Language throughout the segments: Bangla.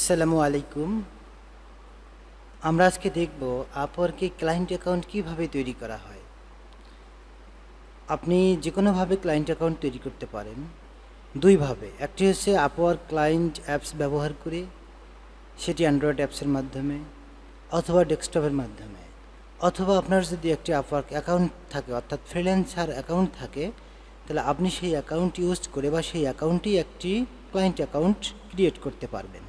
আসসালামু আলাইকুম। আমরা আজকে দেখব আপওয়ার্কে ক্লায়েন্ট অ্যাকাউন্ট কিভাবে তৈরি করা হয়। আপনি যে কোনোভাবে ক্লায়েন্ট অ্যাকাউন্ট তৈরি করতে পারেন দুইভাবে। একটি হচ্ছে আপওয়ার্ক ক্লায়েন্ট অ্যাপস ব্যবহার করে, সেটি অ্যান্ড্রয়েড অ্যাপসের মাধ্যমে অথবা ডেস্কটপের মাধ্যমে, অথবা আপনার যদি একটি আপওয়ার্ক অ্যাকাউন্ট থাকে অর্থাৎ ফ্রিল্যান্সার অ্যাকাউন্ট থাকে, তাহলে আপনি সেই অ্যাকাউন্ট ইউজ করে বা সেই অ্যাকাউন্টেই একটি ক্লায়েন্ট অ্যাকাউন্ট ক্রিয়েট করতে পারবেন।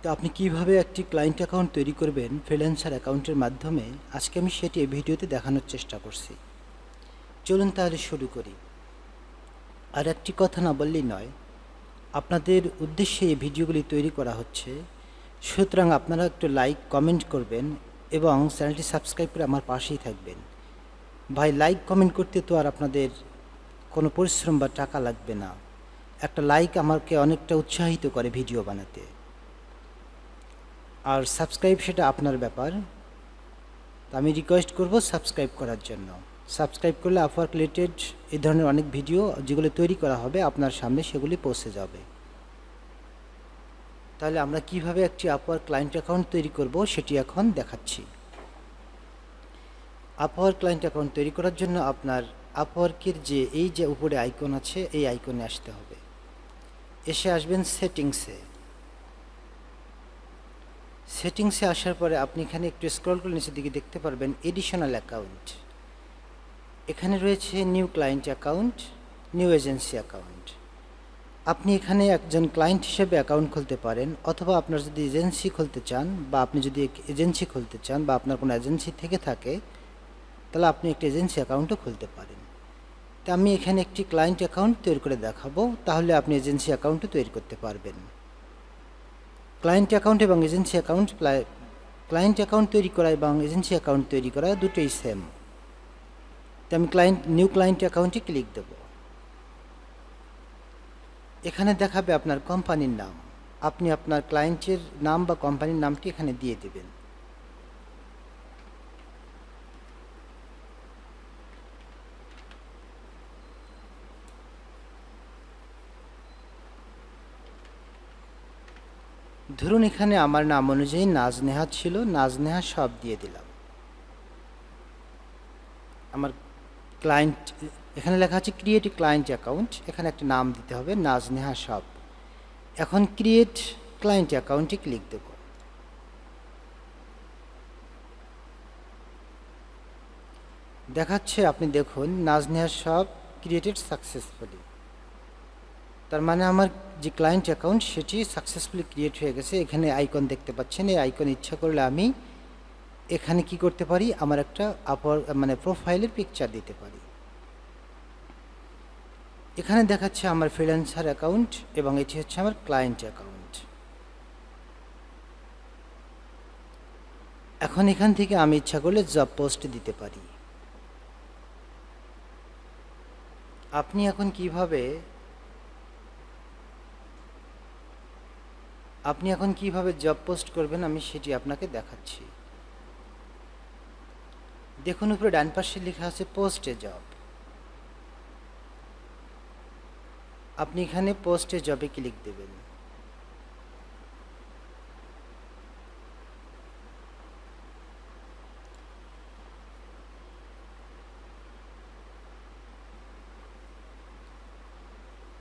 তো আপনি কিভাবে একটি ক্লায়েন্ট অ্যাকাউন্ট তৈরি করবেন ফ্রিল্যান্সার অ্যাকাউন্টের মাধ্যমে, আজকে আমি সেটি এই ভিডিওতে দেখানোর চেষ্টা করছি। চলুন তাহলে শুরু করি। আর একটি কথা না বললেই নয়, আপনাদের উদ্দেশ্যে এই ভিডিওগুলি তৈরি করা হচ্ছে, সুতরাং আপনারা একটু লাইক কমেন্ট করবেন এবং চ্যানেলটি সাবস্ক্রাইব করে আমার পাশেই থাকবেন। ভাই, লাইক কমেন্ট করতে তো আর আপনাদের কোনো পরিশ্রম বা টাকা লাগবে না। একটা লাইক আমাকে অনেকটা উৎসাহিত করে ভিডিও বানাতে। আর সাবস্ক্রাইব সেটা আপনার ব্যাপার। আমি রিকোয়েস্ট করব সাবস্ক্রাইব করার জন্য। সাবস্ক্রাইব করলে আপওয়ার্ক রিলেটেড এই ধরনের অনেক ভিডিও যেগুলো তৈরি করা হবে আপনার সামনে সেগুলি পৌঁছে যাবে। তাহলে আমরা কিভাবে একটি আপওয়ার্ক ক্লায়েন্ট অ্যাকাউন্ট তৈরি করব সেটি এখন দেখাচ্ছি। আপওয়ার্ক ক্লায়েন্ট অ্যাকাউন্ট তৈরি করার জন্য আপনার আপওয়ার্কের এই যে উপরে আইকন আছে, এই আইকনে আসতে হবে। এসে আসবেন সেটিংসে আসার পরে আপনি এখানে একটু স্ক্রল করে নিচের দিকে দেখতে পারবেন এডিশনাল অ্যাকাউন্ট। এখানে রয়েছে new client account, new agency account. আপনি এখানে একজন ক্লায়েন্ট হিসেবে অ্যাকাউন্ট খুলতে পারেন, অথবা আপনার যদি এজেন্সি খুলতে চান বা আপনি যদি এজেন্সি খুলতে চান বা আপনার কোনো এজেন্সি থেকে থাকে, তাহলে আপনি একটি এজেন্সি অ্যাকাউন্টও খুলতে পারেন। তো আমি এখানে একটি ক্লায়েন্ট অ্যাকাউন্ট তৈরি করে দেখাবো, তাহলে আপনি এজেন্সি অ্যাকাউন্টও তৈরি করতে পারবেন। ক্লায়েন্ট অ্যাকাউন্ট এবং এজেন্সি অ্যাকাউন্ট, ক্লায়েন্ট অ্যাকাউন্ট তৈরি করা এবং এজেন্সি অ্যাকাউন্ট তৈরি করা দুটোই সেম। তো আমি নিউ ক্লায়েন্ট অ্যাকাউন্টে ক্লিক দেব। এখানে দেখাবে আপনার কোম্পানির নাম। আপনি আপনার ক্লায়েন্টের নাম বা কোম্পানির নামটি এখানে দিয়ে দেবেন। ধরুন এখানে আমার নাম অনুযায়ী নাজনেহা ছিল, নাজনেহা সব দিয়ে দিলাম। আমার ক্লায়েন্ট এখানে লেখা আছে ক্রিয়েট ক্লায়েন্ট অ্যাকাউন্ট, এখানে একটা নাম দিতে হবে নাজনেহা সব। এখন ক্রিয়েট ক্লায়েন্ট অ্যাকাউন্টে ক্লিক দেব। দেখাচ্ছে, আপনি দেখুন নাজনেহা সব ক্রিয়েটেড সাকসেসফুলি। তার মানে আমার যে ক্লায়েন্ট অ্যাকাউন্ট সেটি সাকসেসফুলি ক্রিয়েট হয়ে গেছে। এখানে আইকন দেখতে পাচ্ছেন, এই আইকন ইচ্ছা করলে আমি এখানে কি করতে পারি, আমার একটা প্রোফাইলের পিকচার দিতে পারি। এখানে দেখাচ্ছে আমার ফ্রিল্যান্সার অ্যাকাউন্ট এবং এটি হচ্ছে আমার ক্লায়েন্ট অ্যাকাউন্ট। এখন এখান থেকে আমি ইচ্ছা করলে জব পোস্ট দিতে পারি। আপনি এখন কিভাবে জব পোস্ট করবেন আমি সেটি আপনাকে দেখাচ্ছি। দেখুন উপরে ডান পাশে লেখা আছে পোস্ট এ জব। আপনি এখানে পোস্ট এ জবে ক্লিক দেবেন।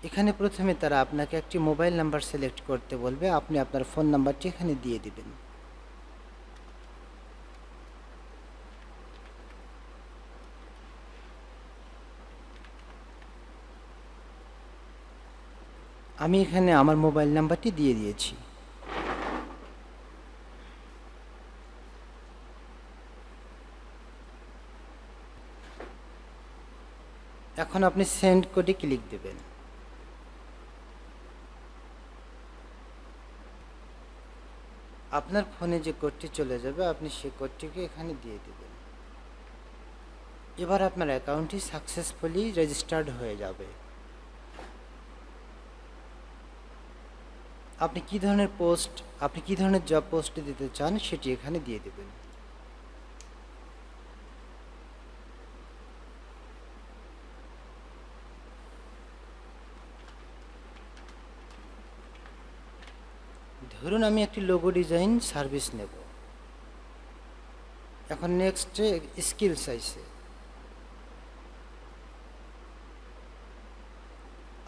এখানে প্রথমে তারা আপনাকে একটি মোবাইল নাম্বার সিলেক্ট করতে বলবে, আপনি আপনার ফোন নাম্বারটি এখানে দিয়ে দিবেন। আমি এখানে আমার মোবাইল নাম্বারটি দিয়ে দিয়েছি। এখন আপনি সেন্ড কোডে ক্লিক দেবেন। আপনার ফোনে যে কোডটি চলে যাবে আপনি সেই কোডটিকে এখানে দিয়ে দেবেন। এবার আপনার অ্যাকাউন্টটি সাকসেসফুলি রেজিস্টার্ড হয়ে যাবে। আপনি কি ধরনের জব পোস্ট দিতে চান সেটি এখানে দিয়ে দেবেন। ধরুন আমি একটি লোগো ডিজাইন সার্ভিস নেব। এখন নেক্সটে স্কিল চাইছে।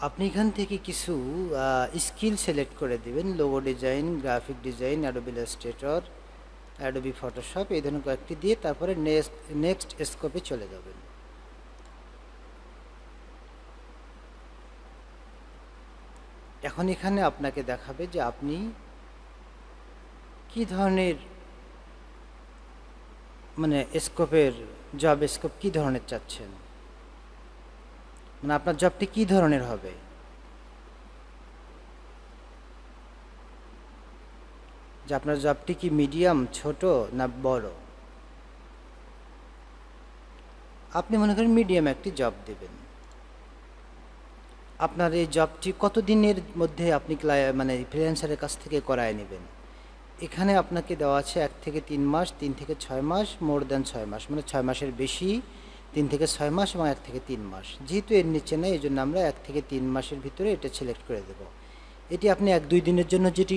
আপনি এখান থেকে কিছু স্কিল সিলেক্ট করে দিবেন, logo design, graphic design, Adobe Illustrator, Adobe Photoshop, এই ধরনের কয়েকটি দিয়ে তারপরে নেক্সট স্কোপে চলে যাবেন। এখন এখানে আপনাকে দেখাবে যে আপনি কি ধরনের মানে স্কোপের জব স্কোপ কি ধরনের চাচ্ছেন, মানে আপনার জবটি কি ধরনের হবে। যে আপনার জবটি কি মিডিয়াম, ছোট না বড়। আপনি মনে করেন মিডিয়াম একটি জব দেবেন। আপনার এই জবটি কতদিনের মধ্যে আপনি মানে ফ্রিল্যান্সারের কাছ থেকে করায় নেবেন। এখানে আপনাকে দেওয়া আছে 1 থেকে 3 মাস, 3 থেকে 6 মাস, মোর দ্যান 6 মাস, মানে 6 মাসের বেশি, 3 থেকে 6 মাস এবং 1 থেকে 3 মাস। যেহেতু এর নিচে নেই, এই জন্য আমরা 1 থেকে 3 মাসের ভিতরে এটা সিলেক্ট করে দেব। এটি আপনি 1-2 দিনের জন্য যেটি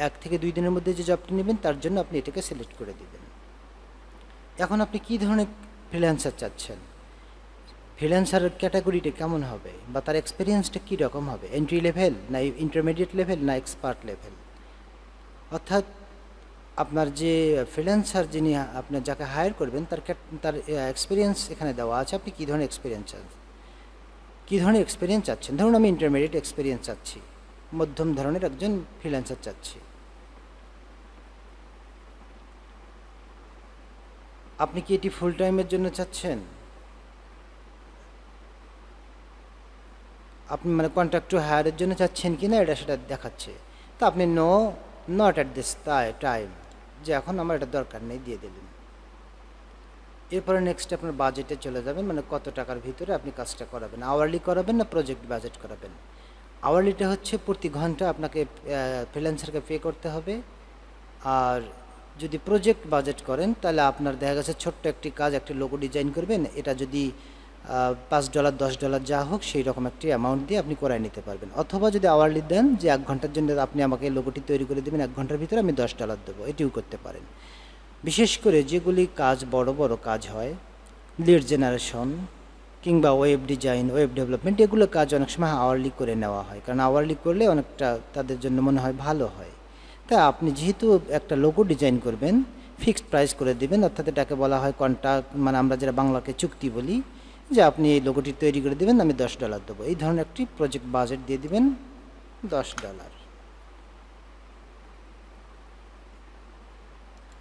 1 থেকে 2 দিনের মধ্যে যে জবটি নেবেন তার জন্য আপনি এটাকে সিলেক্ট করে দেবেন। এখন আপনি কি ধরনের ফ্রিল্যান্সার চাচ্ছেন, ফ্রিল্যান্সারের ক্যাটাগরিটা কেমন হবে বা তার এক্সপিরিয়েন্সটা কী রকম হবে, এন্ট্রি লেভেল না ইন্টারমিডিয়েট লেভেল না এক্সপার্ট লেভেল। অর্থাৎ আপনার যে ফ্রিল্যান্সার যিনি আপনার যাকে হায়ার করবেন তার এক্সপিরিয়েন্স এখানে দেওয়া আছে। আপনি কী ধরনের এক্সপিরিয়েন্স চাচ্ছেন। ধরুন আমি ইন্টারমিডিয়েট এক্সপিরিয়েন্স চাচ্ছি, মধ্যম ধরনের একজন ফ্রিল্যান্সার চাচ্ছি। আপনি কি এটি ফুল টাইমের জন্য চাচ্ছেন, আপনি মানে কন্ট্রাক্ট টু হায়ারের জন্য চাচ্ছেন কি না এটা সেটা দেখাচ্ছে। তো আপনি নট অ্যাট দিস টাইম, যে এখন আমার এটা দরকার নেই দিয়ে দিলেন। এরপরে নেক্সট আপনার বাজেটে চলে যাবেন, মানে কত টাকার ভিতরে আপনি কাজটা করাবেন, আওয়ারলি করাবেন না প্রজেক্ট বাজেট করাবেন। আওয়ারলিটা হচ্ছে প্রতি ঘন্টা আপনাকে ফ্রিল্যান্সারকে পে করতে হবে। আর যদি প্রজেক্ট বাজেট করেন তাহলে আপনার দেখা গেছে ছোট্ট একটি কাজ, একটি লোগো ডিজাইন করবেন, এটা যদি $5 $10 যা হোক সেই রকম একটি অ্যামাউন্ট দিয়ে আপনি করায় নিতে পারবেন। অথবা যদি আওয়ারলি দেন যে 1 ঘন্টার জন্য আপনি আমাকে লোগোটি তৈরি করে দেবেন, 1 ঘন্টার ভিতরে আমি $10 দেবো, এটিও করতে পারেন। বিশেষ করে যেগুলি কাজ বড় বড় কাজ হয়, লিড জেনারেশন কিংবা ওয়েব ডিজাইন, ওয়েব ডেভেলপমেন্ট, এগুলো কাজ অনেক সময় আওয়ারলি করে নেওয়া হয়, কারণ আওয়ারলি করলে অনেকটা তাদের জন্য মনে হয় ভালো হয়। তাই আপনি যেহেতু একটা লোগো ডিজাইন করবেন, ফিক্সড প্রাইস করে দেবেন, অর্থাৎ এটাকে বলা হয় কন্ট্রাক্ট, মানে আমরা যেটা বাংলাকে চুক্তি বলি, যে আপনি এই লোগোটি তৈরি করে দেবেন, আমি $10 দেবো, এই ধরনের একটি প্রজেক্ট বাজেট দিয়ে দিবেন $10।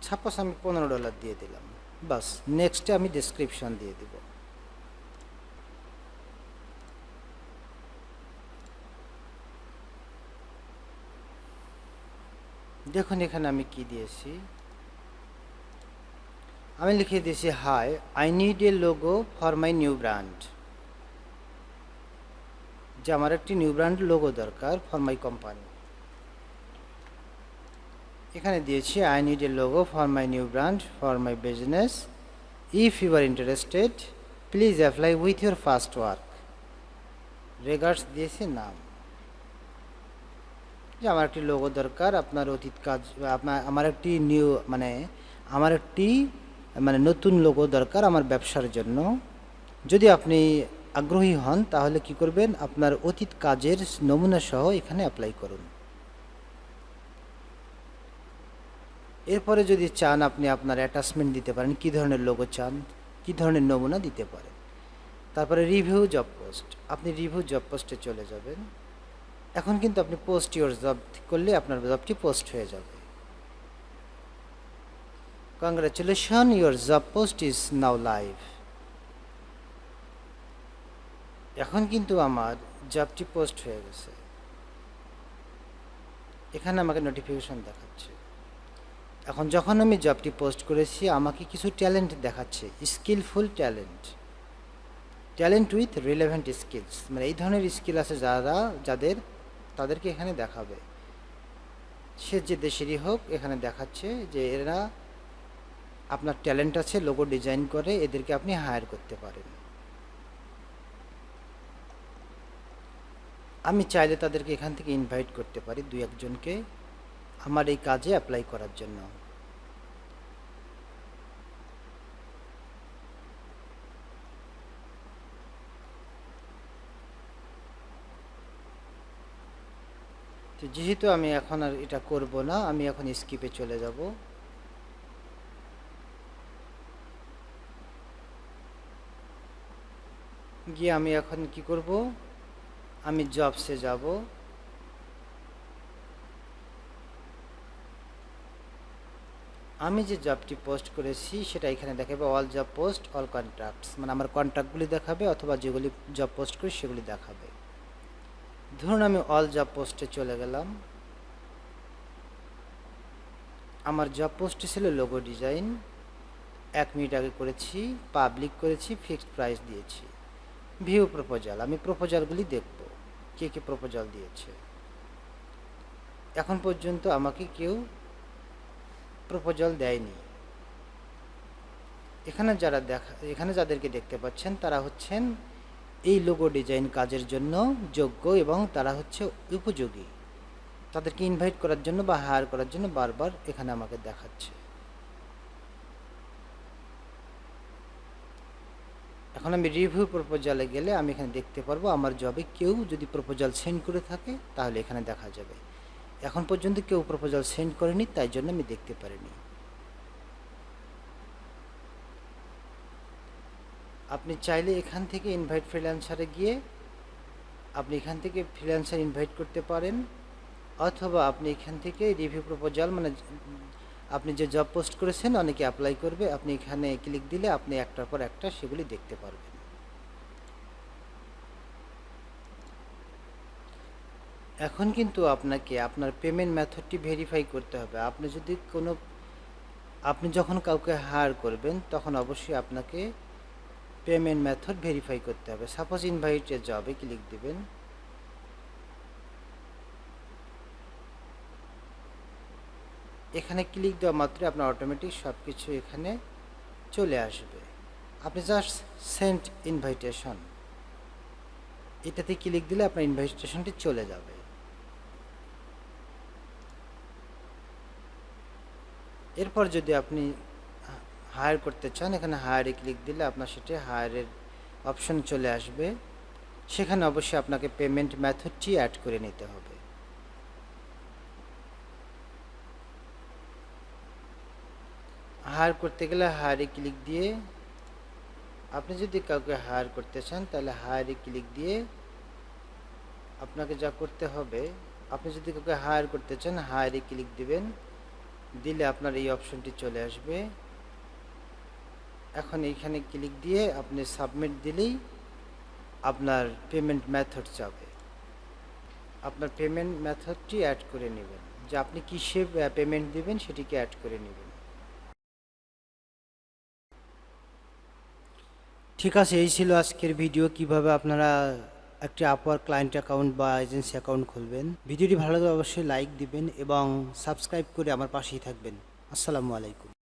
সাপোজ আমি $15 দিয়ে দিলাম, বাস। নেক্সটে আমি ডেসক্রিপশন দিয়ে দিব। দেখুন এখানে আমি কি দিয়েছি, আমি লিখে দিয়েছি hi, I need a logo for my new brand, যে আমার একটি নিউ ব্র্যান্ড লোগো দরকার ফর মাই কোম্পানি। এখানে দিয়েছি I need a logo for my new brand for my business, if you are interested please apply with your first work, regards দিয়েছি নাম, যে আমার একটি লোগো দরকার, আপনার অতীত কাজ, আমার একটি মানে নতুন লোগো দরকার আমার ব্যবসার জন্য। যদি আপনি আগ্রহী হন তাহলে কি করবেন, আপনার অতীত কাজের নমুনা সহ এখানে অ্যাপ্লাই করুন। এরপরে যদি চান আপনি আপনার অ্যাটাচমেন্ট দিতে পারেন, কী ধরনের লোগো চান, কী ধরনের নমুনা দিতে পারেন। তারপরে রিভিউ জব পোস্ট, আপনি রিভিউ জব পোস্টে চলে যাবেন। এখন কিন্তু আপনি পোস্ট ইউর জব করলে আপনার জবটি পোস্ট হয়ে যাবে। Congratulation, your job post is now live. এখন কিন্তু আমার জবটি পোস্ট হয়ে গেছে, এখানে আমাকে নোটিফিকেশন দেখাচ্ছে। এখন যখন আমি জবটি পোস্ট করেছি আমাকে কিছু ট্যালেন্ট দেখাচ্ছে, skillful talent with relevant skills, মানে এই ধরনের স্কিল আছে তাদেরকে এখানে দেখাবে। সে যে দেশেরই হোক, এখানে দেখাচ্ছে যে এরা আপনার ট্যালেন্ট আছে, লোগো ডিজাইন করে, এদেরকে আপনি হায়ার করতে পারেন। আমি চাইলে তাদেরকে এখান থেকে ইনভাইট করতে পারি 2-1 জনকে আমার এই কাজে অ্যাপ্লাই করার জন্য। তো যেহেতু আমি এখন আর এটা করব না, আমি এখন স্কিপে চলে যাব। গিয়ে আমি এখন কি করব, আমি জবসে যাব। আমি যে জবটি পোস্ট করেছি সেটা এখানে দেখাবে all job post all contracts, মানে আমার কন্ট্রাক্টগুলি দেখাবে অথবা যেগুলি জব পোস্ট করি সেগুলি দেখাবে। ধরুন আমি অল জব পোস্টে চলে গেলাম। আমার জব পোস্টে ছিল লোগো ডিজাইন, 1 মিনিট আগে করেছি, পাবলিক করেছি, ফিক্সড প্রাইস দিয়েছি। ভিউ প্রপোজাল, আমি প্রপোজালগুলি দেখব কে কে প্রপোজাল দিয়েছে। এখন পর্যন্ত আমাকে কেউ প্রপোজাল দেয়নি। এখানে যাদেরকে দেখতে পাচ্ছেন তারা হচ্ছেন এই লোগো ডিজাইন কাজের জন্য যোগ্য এবং তারা হচ্ছে উপযোগী। তাদেরকে ইনভাইট করার জন্য বা হায়ার করার জন্য বারবার এখানে আমাকে দেখাচ্ছে। এখন আমি রিভিউ প্রপোজালে গেলে আমি এখানে দেখতে পারবো আমার জবে কেউ যদি প্রপোজাল সেন্ড করে থাকে তাহলে এখানে দেখা যাবে। এখন পর্যন্ত কেউ প্রপোজাল সেন্ড করেনি, তাই জন্য আমি দেখতে পারিনি। আপনি চাইলে এখান থেকে ইনভাইট ফ্রিল্যান্সারে গিয়ে আপনি এখান থেকে ফ্রিল্যান্সার ইনভাইট করতে পারেন, অথবা আপনি এখান থেকে রিভিউ প্রপোজাল, মানে আপনি যে জব পোস্ট করেছেন অনেকে অ্যাপ্লাই করবে, আপনি এখানে ক্লিক দিলে আপনি একটার পর একটা সেগুলি দেখতে পারবেন। এখন কিন্তু আপনাকে আপনার পেমেন্ট মেথডটি ভেরিফাই করতে হবে। আপনি যখন কাউকে হায়ার করবেন তখন অবশ্যই আপনাকে পেমেন্ট মেথড ভেরিফাই করতে হবে। সাপোজ ইনভাইট এ জবে ক্লিক দিবেন। এখানে ক্লিক দেওয়া মাত্র আপনার অটোমেটিক সব কিছু এখানে চলে আসবে। আপনি জাস্ট সেন্ড ইনভাইটেশন এটাতে ক্লিক দিলে আপনার ইনভাইটেশনটি চলে যাবে। এরপর যদি আপনি হায়ার করতে চান এখানে হায়ারে ক্লিক দিলে আপনার সেটি হায়ারের অপশন চলে আসবে। সেখানে অবশ্যই আপনাকে পেমেন্ট মেথডটি অ্যাড করে নিতে হবে। হায়ার করতে গেলে হায়ারে ক্লিক দিয়ে, আপনি যদি কাউকে হায়ার করতে চান তাহলে হায়ারে ক্লিক দিয়ে আপনাকে যা করতে হবে, আপনি যদি কাউকে হায়ার করতে চান হায়ারে ক্লিক দিবেন, দিলে আপনার এই অপশনটি চলে আসবে। এখন এইখানে ক্লিক দিয়ে আপনি সাবমিট দিলেই আপনার পেমেন্ট মেথড যাবে। আপনার পেমেন্ট মেথডটি অ্যাড করে নেবেন, যে আপনি কিসে পেমেন্ট দিবেন সেটিকে অ্যাড করে নেবেন। ঠিক আছে, এই ছিল আজকের ভিডিও, কিভাবে আপনারা একটি আপওয়ার্ক ক্লায়েন্ট অ্যাকাউন্ট বা এজেন্সি অ্যাকাউন্ট খুলবেন। ভিডিওটি ভালো লাগলে অবশ্যই লাইক দিবেন এবং সাবস্ক্রাইব করে আমার পাশেই থাকবেন। আসসালামু আলাইকুম।